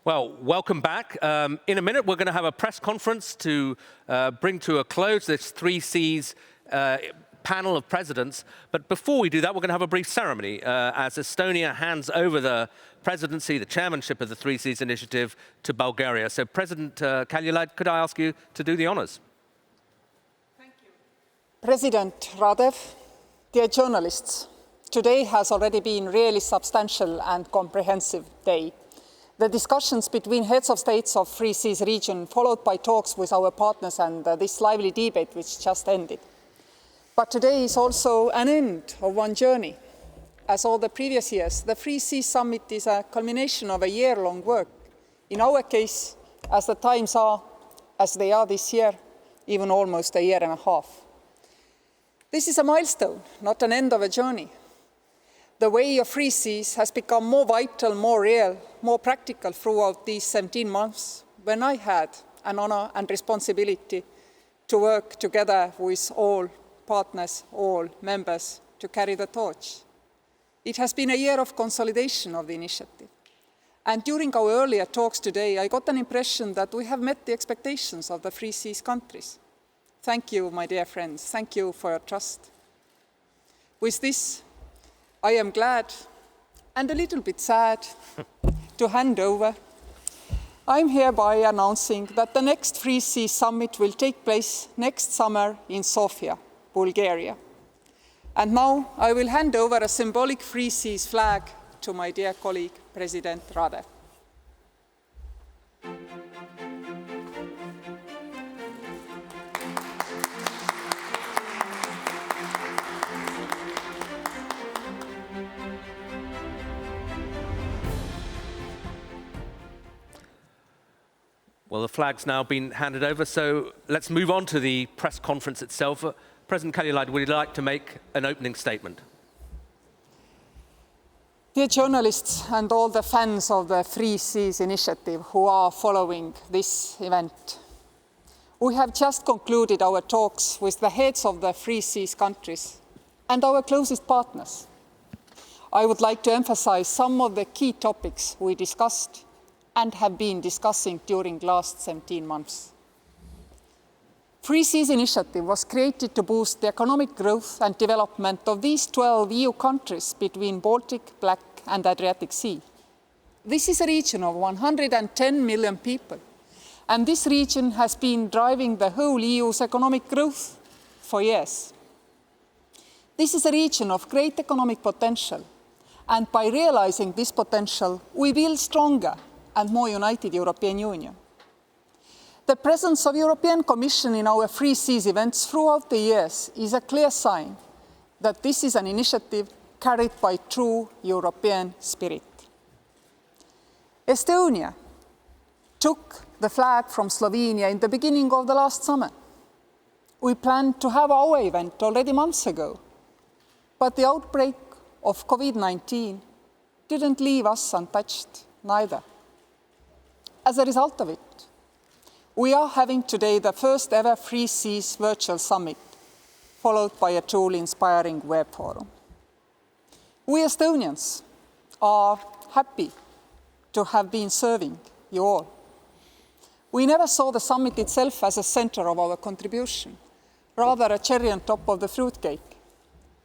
Well, welcome back. In a minute, we're going to have a press conference to bring to a close this 3Cs panel of presidents. But before we do that, we're going to have a brief ceremony as Estonia hands over the presidency, the chairmanship of the 3Cs initiative to Bulgaria. So President Kaljulaid, could I ask you to do the honors? Thank you. President Radev, dear journalists, today has already been a really substantial and comprehensive day. The discussions between heads of states of 3Cs region, followed by talks with our partners and this lively debate which just ended. But today is also an end of one journey. As all the previous years, the 3Cs summit is a culmination of a year-long work. In our case, as the times are as they are this year, even almost a year and a half. This is a milestone, not an end of a journey. The way of 3Cs has become more vital, more real, more practical throughout these 17 months when I had an honor and responsibility to work together with all partners, all members, to carry the torch. It has been a year of consolidation of the initiative. And during our earlier talks today, I got an impression that we have met the expectations of the 3Cs countries. Thank you, my dear friends. Thank you for your trust. With this, I am glad and a little bit sad to hand over. I'm hereby announcing that the next 3C summit will take place next summer in Sofia, Bulgaria. And now I will hand over a symbolic 3Cs flag to my dear colleague, President Radev. Well, the flag's now been handed over, so let's move on to the press conference itself. President Kaljulaid, would you like to make an opening statement? Dear journalists and all the fans of the 3Cs initiative who are following this event, we have just concluded our talks with the heads of the 3Cs countries and our closest partners. I would like to emphasize some of the key topics we discussed and have been discussing during the last 17 months. 3Cs initiative was created to boost the economic growth and development of these 12 EU countries between Baltic, Black and Adriatic Sea. This is a region of 110 million people, and this region has been driving the whole EU's economic growth for years. This is a region of great economic potential, and by realizing this potential, we build stronger and more united European Union. The presence of European Commission in our 3Cs events throughout the years is a clear sign that this is an initiative carried by true European spirit. Estonia took the flag from Slovenia in the beginning of the last summer. We planned to have our event already months ago, but the outbreak of COVID-19 didn't leave us untouched neither. As a result of it, we are having today the first ever 3Cs virtual summit, followed by a truly inspiring web forum. We Estonians are happy to have been serving you all. We never saw the summit itself as a center of our contribution, rather a cherry on top of the fruitcake.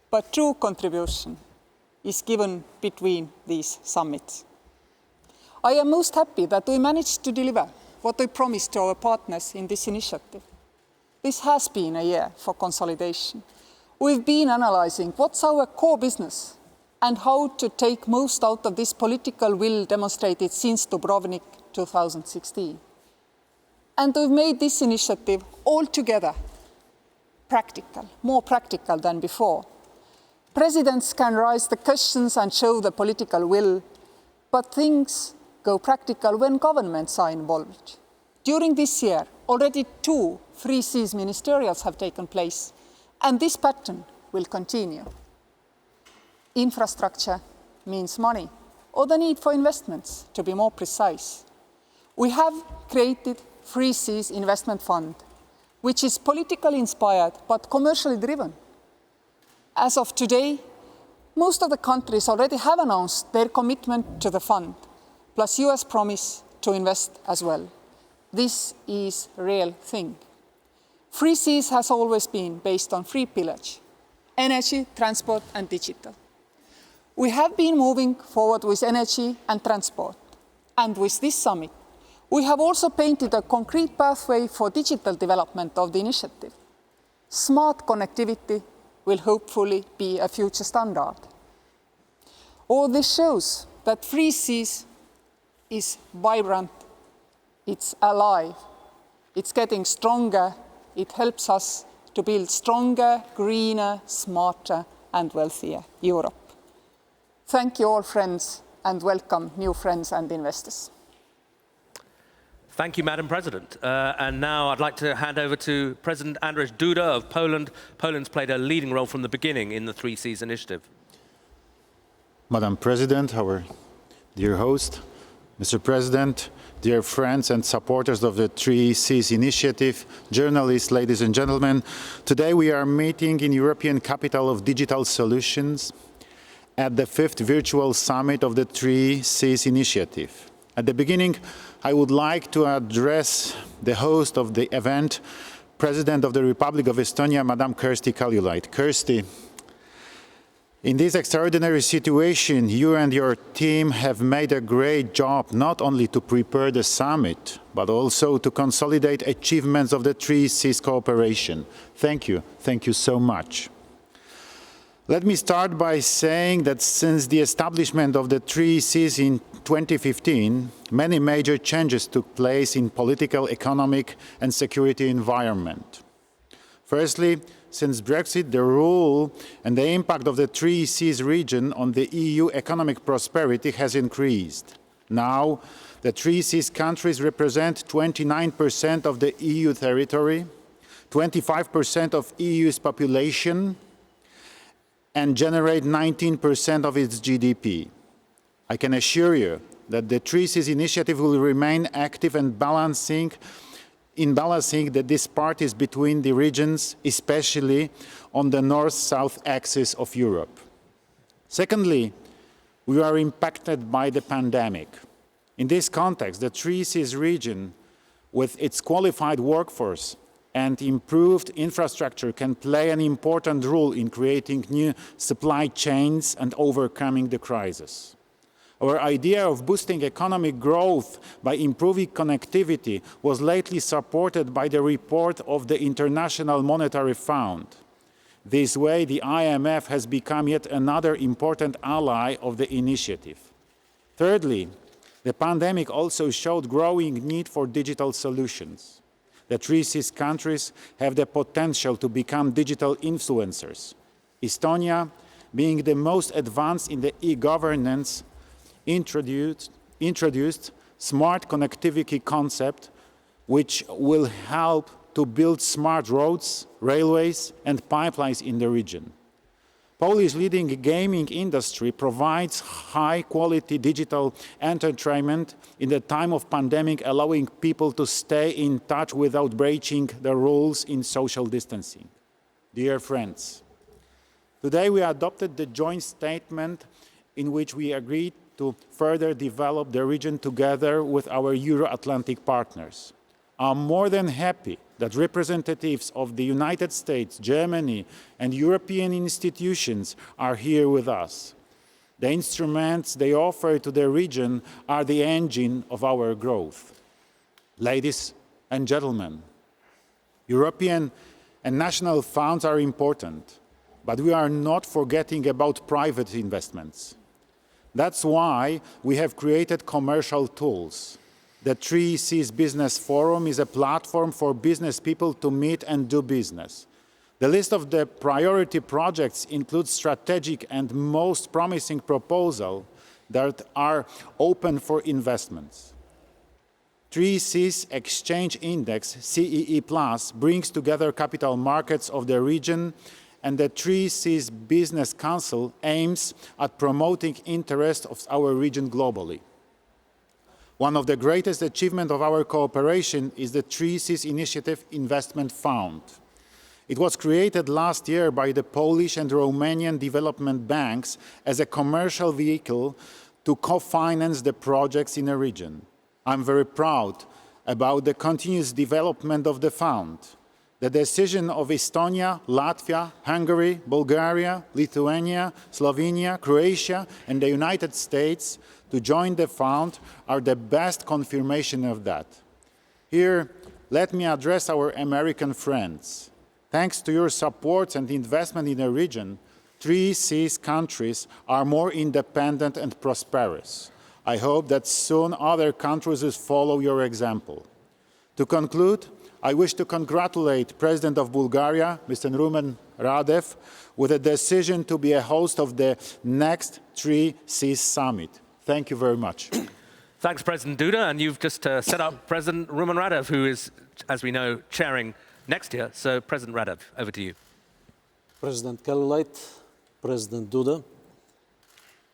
But true contribution is given between these summits. I am most happy that we managed to deliver what we promised to our partners in this initiative. This has been a year for consolidation. We've been analyzing what's our core business and how to take most out of this political will demonstrated since Dubrovnik 2016. And we've made this initiative altogether practical, more practical than before. Presidents can raise the questions and show the political will, but things go practical when governments are involved. During this year, already 2 3Cs ministerials have taken place, and this pattern will continue. Infrastructure means money, or the need for investments, to be more precise. We have created 3Cs Investment Fund, which is politically inspired but commercially driven. As of today, most of the countries already have announced their commitment to the fund, plus US promise to invest as well. This is a real thing. Three Seas has always been based on three pillars: energy, transport and digital. We have been moving forward with energy and transport. And with this summit, we have also painted a concrete pathway for digital development of the initiative. Smart connectivity will hopefully be a future standard. All this shows that Three Seas is vibrant, it's alive, it's getting stronger, it helps us to build stronger, greener, smarter and wealthier Europe. Thank you all, friends, and welcome new friends and investors. Thank you, Madam President. And now I'd like to hand over to President Andrzej Duda of Poland. Poland's played a leading role from the beginning in the Three Seas initiative. Madam President, our dear host, Mr. President, dear friends and supporters of the Three Seas initiative, journalists, ladies and gentlemen, today we are meeting in European Capital of Digital Solutions at the 5th virtual summit of the Three Seas initiative. At the beginning, I would like to address the host of the event, President of the Republic of Estonia, Madam Kersti Kaljulaid. Kersti, in this extraordinary situation, you and your team have made a great job not only to prepare the summit, but also to consolidate achievements of the Three Seas cooperation. Thank you. Thank you so much. Let me start by saying that since the establishment of the Three Seas in 2015, many major changes took place in political, economic and security environment. Firstly, since Brexit, the role and the impact of the Three Seas region on the EU economic prosperity has increased. Now, the Three Seas countries represent 29% of the EU territory, 25% of EU's population, and generate 19% of its GDP. I can assure you that the Three Seas initiative will remain active and balancing the disparities between the regions, especially on the north-south axis of Europe. Secondly, we are impacted by the pandemic. In this context, the Three Seas region, with its qualified workforce and improved infrastructure, can play an important role in creating new supply chains and overcoming the crisis. Our idea of boosting economic growth by improving connectivity was lately supported by the report of the International Monetary Fund. This way, the IMF has become yet another important ally of the initiative. Thirdly, the pandemic also showed growing need for digital solutions. The Three Seas countries have the potential to become digital influencers. Estonia, being the most advanced in the e-governance, introduced smart connectivity concept, which will help to build smart roads, railways and pipelines in the region. Polish leading gaming industry provides high-quality digital entertainment in the time of pandemic, allowing people to stay in touch without breaching the rules in social distancing. Dear friends, today we adopted the joint statement in which we agreed to further develop the region together with our Euro-Atlantic partners. I'm more than happy that representatives of the United States, Germany, and European institutions are here with us. The instruments they offer to the region are the engine of our growth. Ladies and gentlemen, European and national funds are important, but we are not forgetting about private investments. That's why we have created commercial tools. The Three Seas Business Forum is a platform for business people to meet and do business. The list of the priority projects includes strategic and most promising proposals that are open for investments. Three Seas Exchange Index, CEE+, brings together capital markets of the region, and the Three Seas Business Council aims at promoting interest of our region globally. One of the greatest achievements of our cooperation is the Three Seas Initiative Investment Fund. It was created last year by the Polish and Romanian development banks as a commercial vehicle to co-finance the projects in the region. I'm very proud about the continuous development of the fund. The decision of Estonia, Latvia, Hungary, Bulgaria, Lithuania, Slovenia, Croatia, and the United States to join the fund are the best confirmation of that. Here, let me address our American friends. Thanks to your support and investment in the region, 3 Seas countries are more independent and prosperous. I hope that soon other countries will follow your example. To conclude, I wish to congratulate President of Bulgaria, Mr. Rumen Radev, with a decision to be a host of the next 3 Seas Summit. Thank you very much. Thanks, President Duda. And you've just set up President Rumen Radev, who is, as we know, chairing next year. So, President Radev, over to you. President Kaljulaid, President Duda.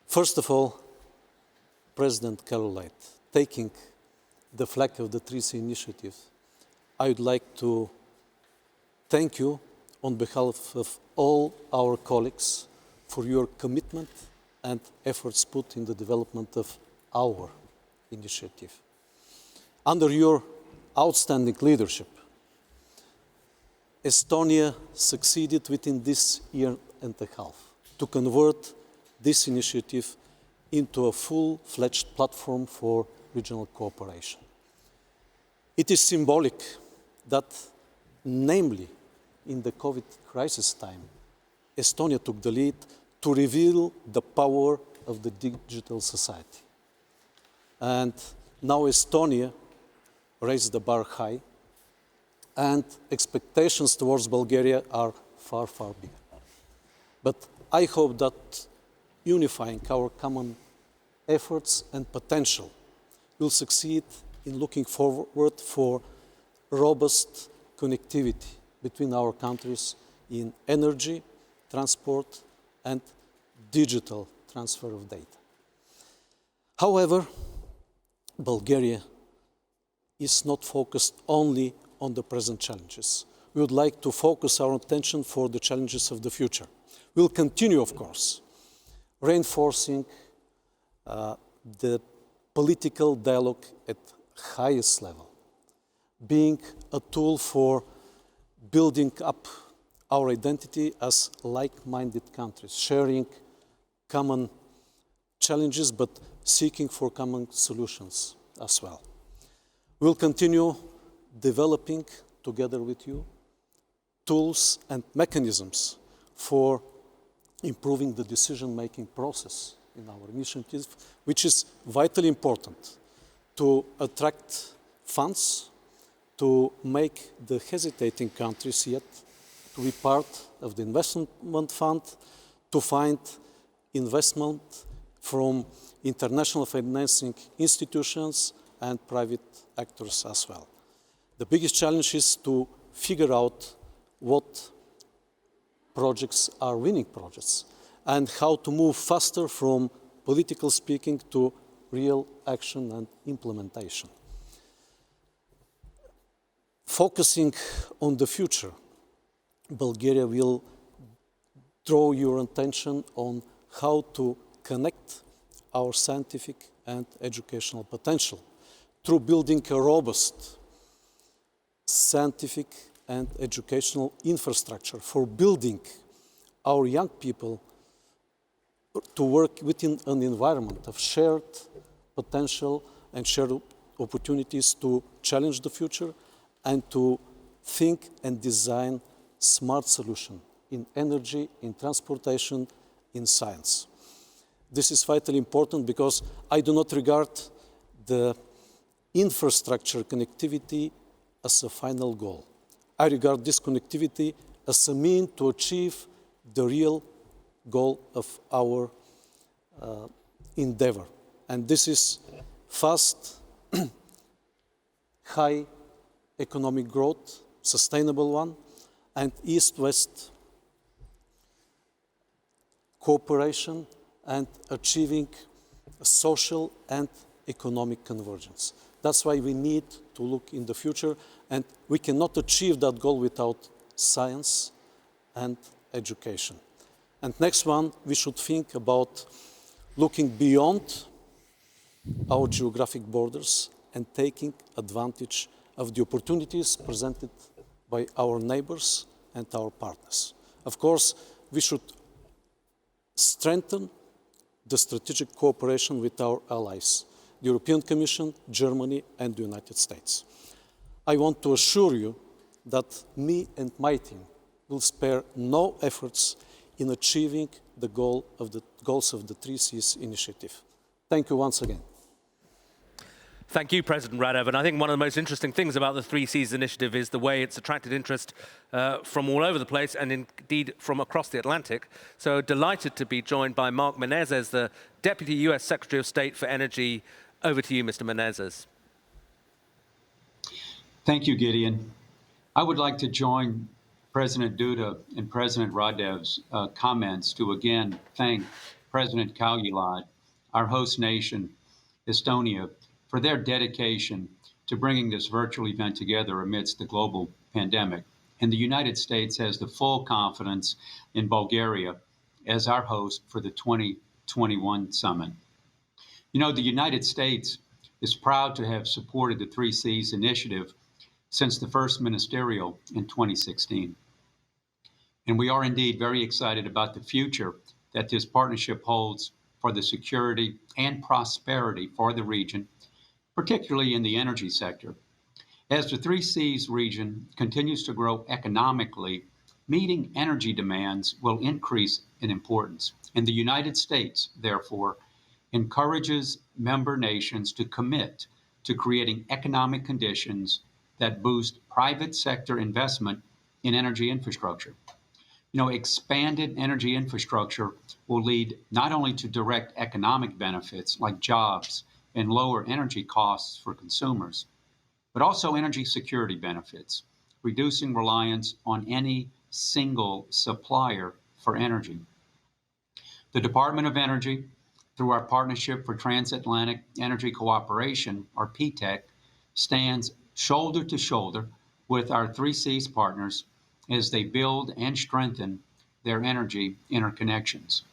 First of all, President Kaljulaid, taking the flag of the 3C initiative, I would like to thank you on behalf of all our colleagues for your commitment and efforts put in the development of our initiative. Under your outstanding leadership, Estonia succeeded within this year and a half to convert this initiative into a full-fledged platform for regional cooperation. It is symbolic that, namely in the COVID crisis time, Estonia took the lead to reveal the power of the digital society. And now Estonia raised the bar high, and expectations towards Bulgaria are far, far bigger. But I hope that unifying our common efforts and potential will succeed in looking forward for robust connectivity between our countries in energy, transport, and digital transfer of data. However, Bulgaria is not focused only on the present challenges. We would like to focus our attention for the challenges of the future. We will continue, of course, reinforcing the political dialogue at highest level, being a tool for building up our identity as like-minded countries, sharing common challenges but seeking for common solutions as well. We'll continue developing, together with you, tools and mechanisms for improving the decision-making process in our initiative, which is vitally important to attract funds, to make the hesitating countries yet to be part of the investment fund, to find investment from international financing institutions and private actors as well. The biggest challenge is to figure out what projects are winning projects and how to move faster from political speaking to real action and implementation. Focusing on the future, Bulgaria will draw your attention on how to connect our scientific and educational potential through building a robust scientific and educational infrastructure for building our young people to work within an environment of shared potential and shared opportunities to challenge the future and to think and design smart solutions in energy, in transportation, in science. This is vitally important because I do not regard the infrastructure connectivity as a final goal. I regard this connectivity as a means to achieve the real goal of our endeavor. And this is fast, high economic growth, sustainable one, and East-West cooperation and achieving social and economic convergence. That's why we need to look in the future, and we cannot achieve that goal without science and education. And next one, we should think about looking beyond our geographic borders and taking advantage of the opportunities presented by our neighbors and our partners. Of course, we should strengthen the strategic cooperation with our allies, the European Commission, Germany, and the United States. I want to assure you that me and my team will spare no efforts in achieving the goals of the 3Cs initiative. Thank you once again. Thank you, President Radev. And I think one of the most interesting things about the 3Cs initiative is the way it's attracted interest from all over the place and indeed from across the Atlantic. So delighted to be joined by Mark Menezes, the Deputy US Secretary of State for Energy. Over to you, Mr. Menezes. Thank you, Gideon. I would like to join President Duda and President Radev's comments to again thank President Kaljulaid, our host nation, Estonia, for their dedication to bringing this virtual event together amidst the global pandemic. And the United States has the full confidence in Bulgaria as our host for the 2021 summit. You know, the United States is proud to have supported the 3Cs initiative since the first ministerial in 2016. And we are indeed very excited about the future that this partnership holds for the security and prosperity for the region, particularly in the energy sector. As the 3Cs region continues to grow economically, meeting energy demands will increase in importance. And the United States, therefore, encourages member nations to commit to creating economic conditions that boost private sector investment in energy infrastructure. You know, expanded energy infrastructure will lead not only to direct economic benefits like jobs and lower energy costs for consumers, but also energy security benefits, reducing reliance on any single supplier for energy. The Department of Energy, through our Partnership for Transatlantic Energy Cooperation, or PTEC, stands shoulder to shoulder with our 3Cs partners as they build and strengthen their energy interconnections.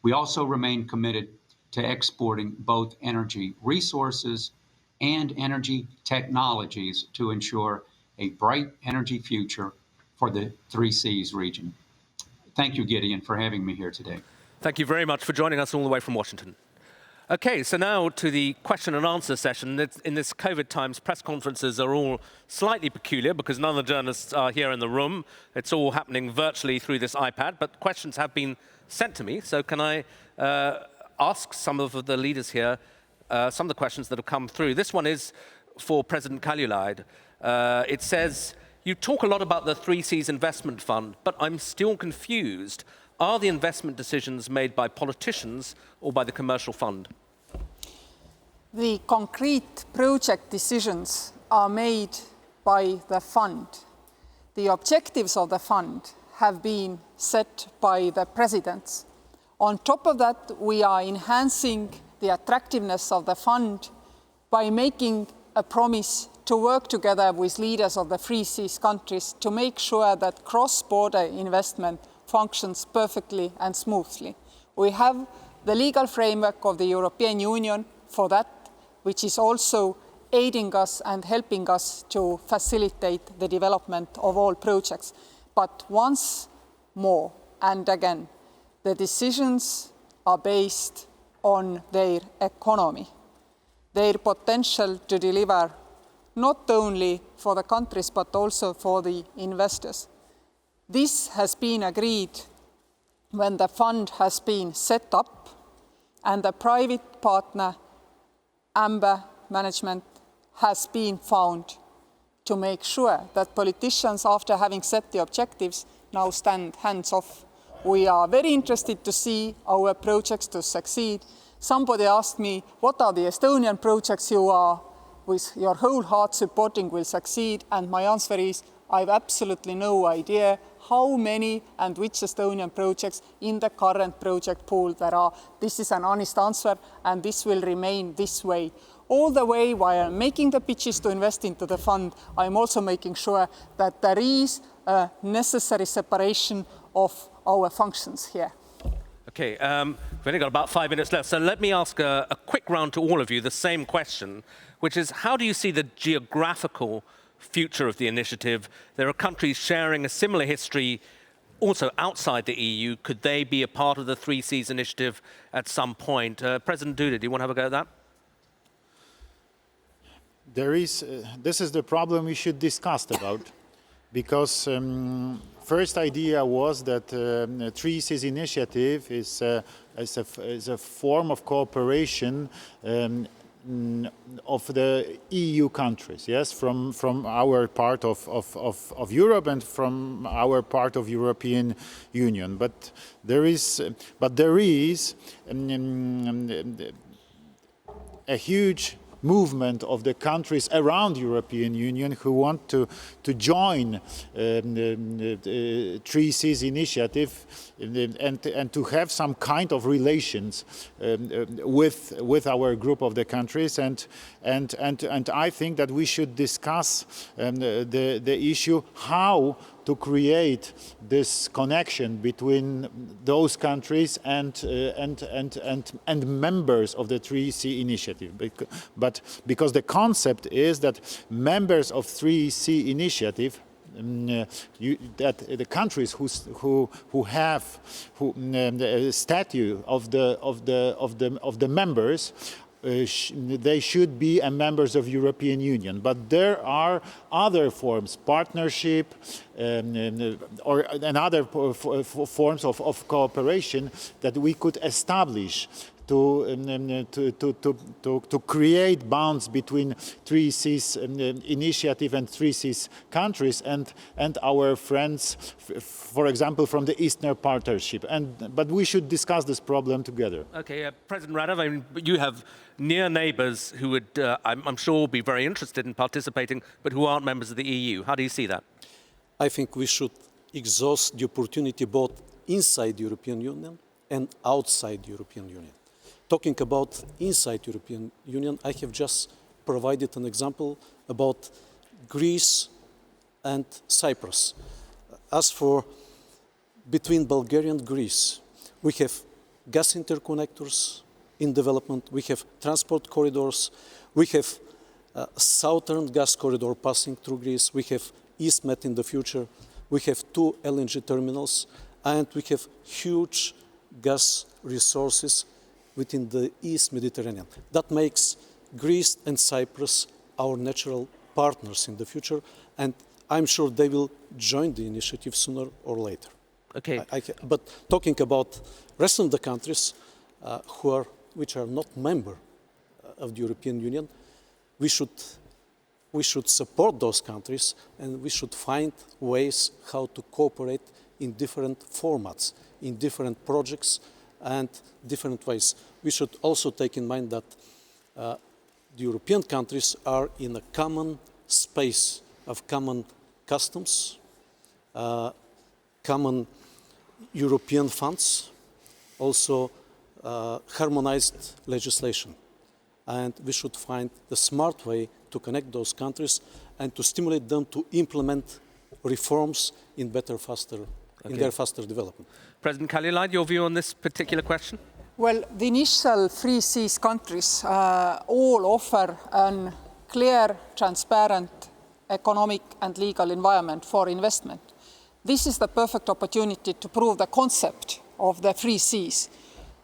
We also remain committed to exporting both energy resources and energy technologies to ensure a bright energy future for the 3Cs region. Thank you, Gideon, for having me here today. Thank you very much for joining us all the way from Washington. Okay, so now to the question and answer session. In this COVID times, press conferences are all slightly peculiar because none of the journalists are here in the room. It's all happening virtually through this iPad, but questions have been sent to me. So can I ask some of the leaders here some of the questions that have come through? This one is for President Kaljulaid. It says, you talk a lot about the 3Cs investment fund, but I'm still confused. Are the investment decisions made by politicians or by the commercial fund? The concrete project decisions are made by the fund. The objectives of the fund have been set by the presidents. On top of that, we are enhancing the attractiveness of the fund by making a promise to work together with leaders of the 3Cs countries to make sure that cross-border investment functions perfectly and smoothly. We have the legal framework of the European Union for that, which is also aiding us and helping us to facilitate the development of all projects. But once more and again, the decisions are based on their economy, their potential to deliver not only for the countries but also for the investors. This has been agreed when the fund has been set up and the private partner, Amber Management, has been found to make sure that politicians, after having set the objectives, now stand hands off. We are very interested to see our projects to succeed. Somebody asked me, what are the Estonian projects you are with your whole heart supporting will succeed? And my answer is, I have absolutely no idea how many and which Estonian projects in the current project pool there are. This is an honest answer, and this will remain this way. All the way while I'm making the pitches to invest into the fund, I'm also making sure that there is a necessary separation of our functions here. Okay, we've only got about 5 minutes left, so let me ask a quick round to all of you, the same question, which is how do you see the geographical future of the initiative? There are countries sharing a similar history also outside the EU. Could they be a part of the 3Cs initiative at some point? President Duda, do you want to have a go at that? This is the problem we should discuss about, because first idea was that 3Cs initiative is a form of cooperation of the EU countries, yes, from our part of Europe and from our part of European Union. But there is a huge movement of the countries around European Union who want to join the 3Cs initiative and to have some kind of relations with our group of the countries, and I think that we should discuss the issue how to create this connection between those countries and members of the 3C initiative. But because the concept is that members of 3C initiative, that the countries who have statute of the members, they should be members of European Union. But there are other forms, partnership, or other forms of cooperation that we could establish to create bonds between 3Cs initiative and 3Cs countries and our friends, for example, from the Eastern Partnership. But we should discuss this problem together. Okay, President Radev, I mean, you have near neighbours who would, I'm sure, will be very interested in participating, but who aren't members of the EU. How do you see that? I think we should exhaust the opportunity both inside the European Union and outside the European Union. Talking about inside European Union, I have just provided an example about Greece and Cyprus. As for between Bulgaria and Greece, we have gas interconnectors in development, we have transport corridors, we have southern gas corridor passing through Greece, we have EastMed in the future, we have 2 LNG terminals, and we have huge gas resources within the East Mediterranean. That makes Greece and Cyprus our natural partners in the future, and I'm sure they will join the initiative sooner or later. Okay. But talking about rest of the countries which are not member of the European Union, we should support those countries, and we should find ways how to cooperate in different formats, in different projects, and different ways. We should also take in mind that the European countries are in a common space of common customs, common European funds, also harmonized legislation. And we should find the smart way to connect those countries and to stimulate them to implement reforms in better, faster, in their faster development. President Kaljulaid, your view on this particular question? Well, the initial 3Cs countries all offer a clear, transparent economic and legal environment for investment. This is the perfect opportunity to prove the concept of the 3Cs.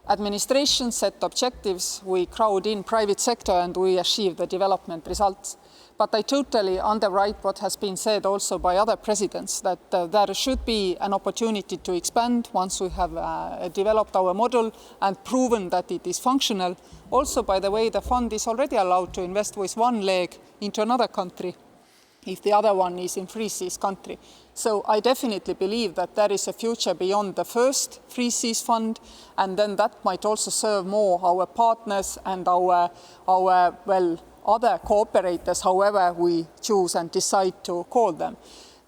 Administration set objectives, we crowd in private sector, and we achieve the development results. But I totally underwrite what has been said also by other presidents, that there should be an opportunity to expand once we have developed our model and proven that it is functional. Also, by the way, the fund is already allowed to invest with one leg into another country if the other one is in 3Cs country. So I definitely believe that there is a future beyond the first 3Cs fund, and then that might also serve more our partners and our other cooperators, however we choose and decide to call them.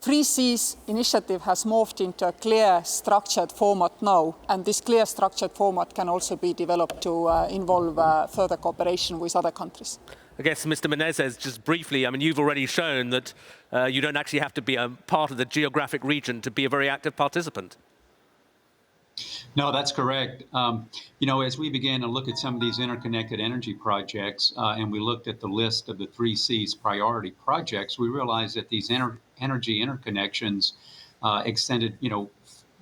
3Cs initiative has morphed into a clear structured format now, and this clear structured format can also be developed to involve further cooperation with other countries. I guess, Mr. Menezes, just briefly, I mean, you've already shown that you don't actually have to be a part of the geographic region to be a very active participant. No, that's correct. You know, as we began to look at some of these interconnected energy projects, and we looked at the list of the 3Cs priority projects, we realized that these energy interconnections extended, you know,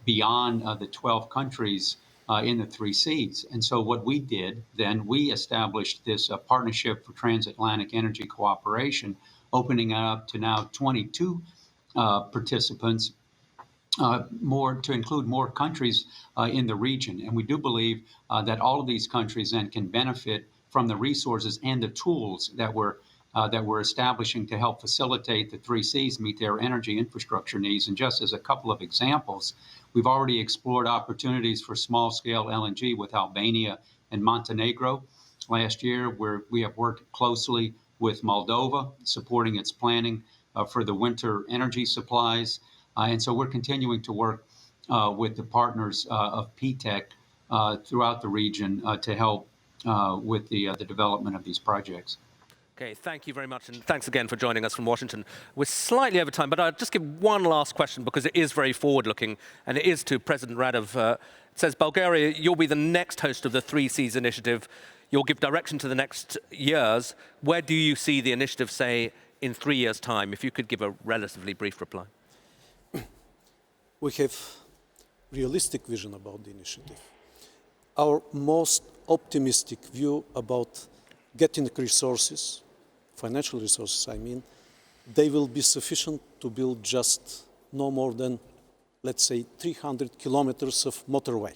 beyond the 12 countries in the 3Cs. And so what we did then, we established this partnership for transatlantic energy cooperation, opening up to now 22 participants, more to include more countries in the region. And we do believe that all of these countries then can benefit from the resources and the tools that we're establishing to help facilitate the 3Cs meet their energy infrastructure needs. And just as a couple of examples, we've already explored opportunities for small-scale LNG with Albania and Montenegro last year, where we have worked closely with Moldova, supporting its planning for the winter energy supplies. And so we're continuing to work with the partners of PTEC throughout the region to help with the development of these projects. Okay, thank you very much, and thanks again for joining us from Washington. We're slightly over time, but I'll just give one last question because it is very forward-looking, and it is to President Radev. It says, Bulgaria, you'll be the next host of the 3Cs initiative. You'll give direction to the next years. Where do you see the initiative, say, in 3 years' time? If you could give a relatively brief reply. We have realistic vision about the initiative. Our most optimistic view about getting resources, financial resources I mean, they will be sufficient to build just no more than, let's say, 300 kilometers of motorway.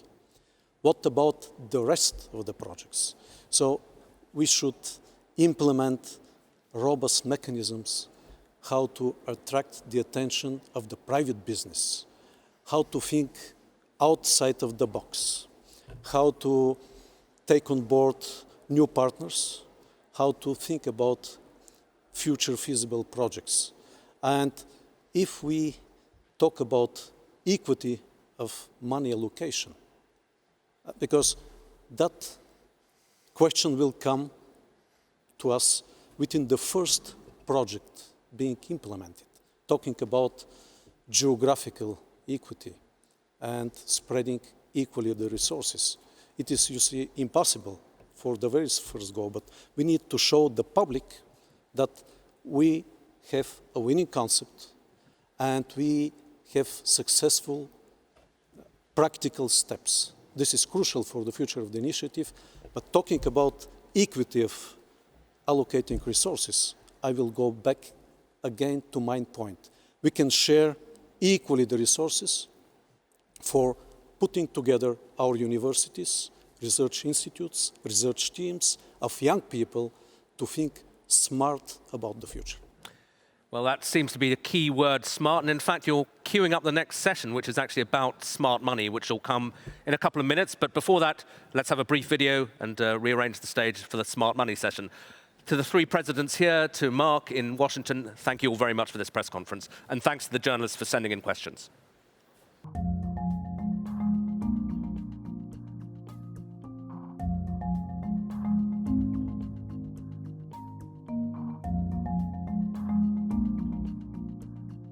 What about the rest of the projects? So we should implement robust mechanisms how to attract the attention of the private business, how to think outside of the box, how to take on board new partners, how to think about future feasible projects. And if we talk about equity of money allocation, because that question will come to us within the first project being implemented, talking about geographical equity and spreading equally the resources. It is, you see, impossible for the very first go, but we need to show the public that we have a winning concept and we have successful practical steps. This is crucial for the future of the initiative, but talking about equity of allocating resources, I will go back again to my point. We can share equally the resources for putting together our universities, research institutes, research teams of young people to think smart about the future. Well, that seems to be the key word, smart. And in fact, you're queuing up the next session, which is actually about smart money, which will come in a couple of minutes. But before that, let's have a brief video and rearrange the stage for the smart money session. To the three presidents here, to Mark in Washington, thank you all very much for this press conference. And thanks to the journalists for sending in questions.